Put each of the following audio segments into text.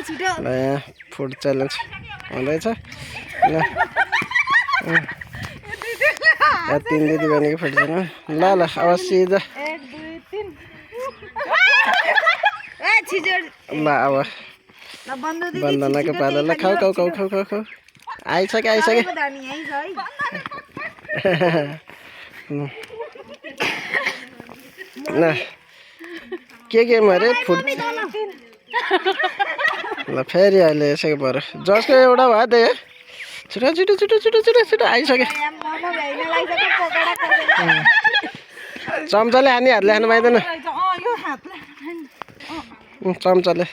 ल यहाँ food challenge हुँदैछ ल 3 दिदी बहिनीको फोटो छैन ल ल अब सिधा 1 2 3 ल अब बन्दनाको पालो ल खाऊ खाऊ खाऊ खाऊ खाऊ खाऊ आइसक्यो ल के गेम अरे फुड ल फेरि अहिले यसैको पर जसको एउटा भयो त्यही छिटो छिटो छिटो छिटो छिटो छिटो आइसक्यो चम्चाले हानी हातले खानु पाइँदैन चम्चाले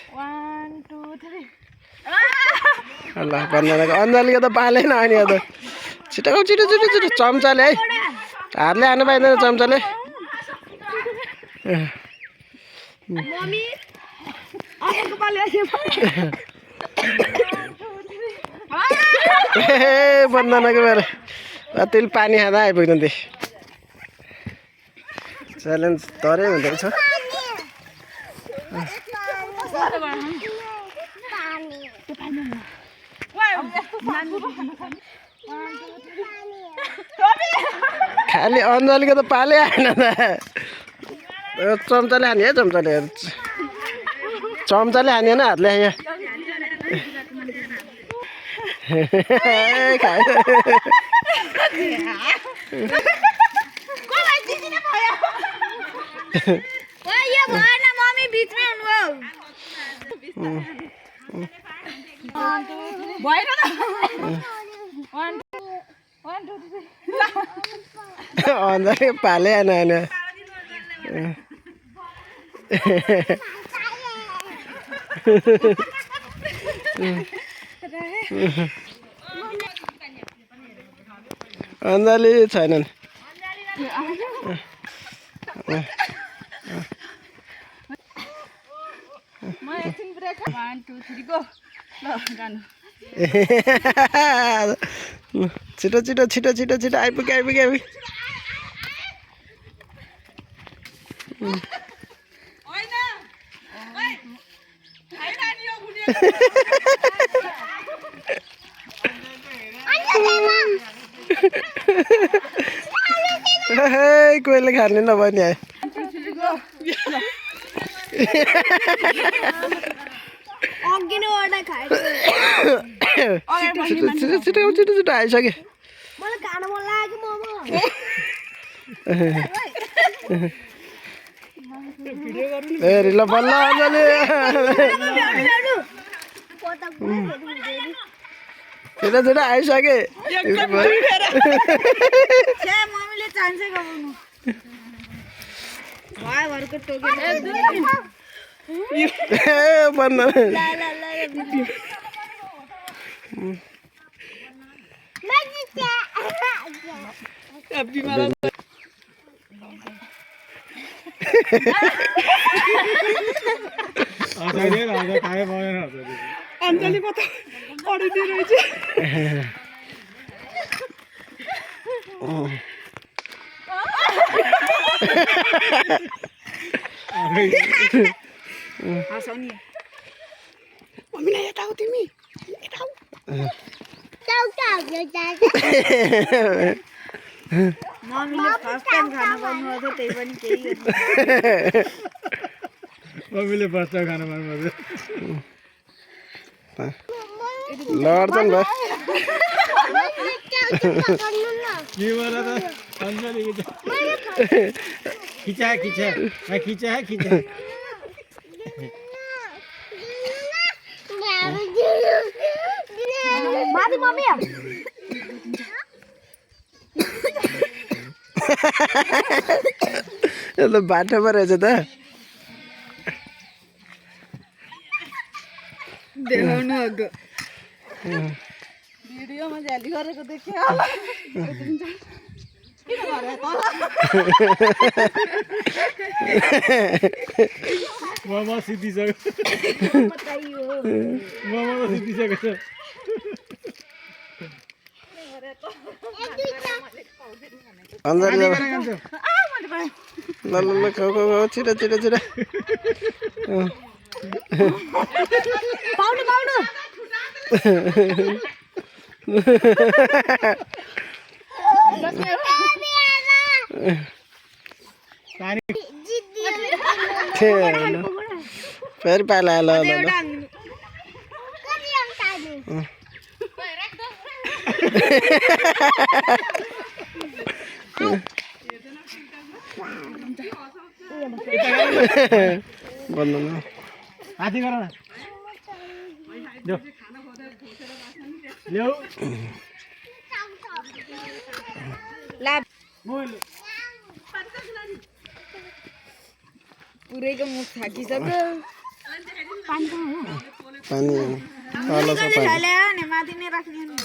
ल बन्दनाको अन्जलीको त पालेन अनि त छिटो छिटो छिटो छिटो चम्चाले है हातले खानु पाइँदैन चम्चाले ए बन्दनाको मेरो त्यसले पानी खाँदा आइपुग्नु थिएँ च्यालेन्ज तरै हुँदैछ खालि अन्जलीको त पालै आएन त चम्चाले हाने है चम्चाले हानेन हातले यहाँ अन्जली पाले आएन अन्जली छैनन् छिटो छिटो छिटो छिटो छिटो आइपुग्यो आइपुग्यो कोहीले खाने नभए नि आयो छिटो छिटो छिटो छिटो छिटो आइसक्यो ए ल बल्ल अन्जली छिटो छिटो आइसके अन्जली कत पढिदिरहेछ मम्मीलाई यता आऊ तिमी यता आऊ मम्मीले फर्स्ट टाइम खाना बनाउनु थियो त्यही पनि केही मम्मीले फर्स्ट टाइम खाना बनाउनु थियो लड्छन् भयो के भएर त अन्जली खिचा खिचा खिचा खिचा माथि मम्मी यो त बाटोमा रहेछ त देखाउनु अघि भिडियोमा झ्याली गरेको देख्यो होला ममा सिद्धिसक्यो ममा सिद्धिसकेको छ अन्जली ल ल ल खाऊ खाऊ खाऊ छिटो छिटो छिटो पाउनु पाणी फेरि पाला ल ल ल बन्द न हाती गर न जो ल्याऊ पुरैको मुख थाकिसक्यो पानी तल छ पानी खाले नि माथि नै राख्ने नि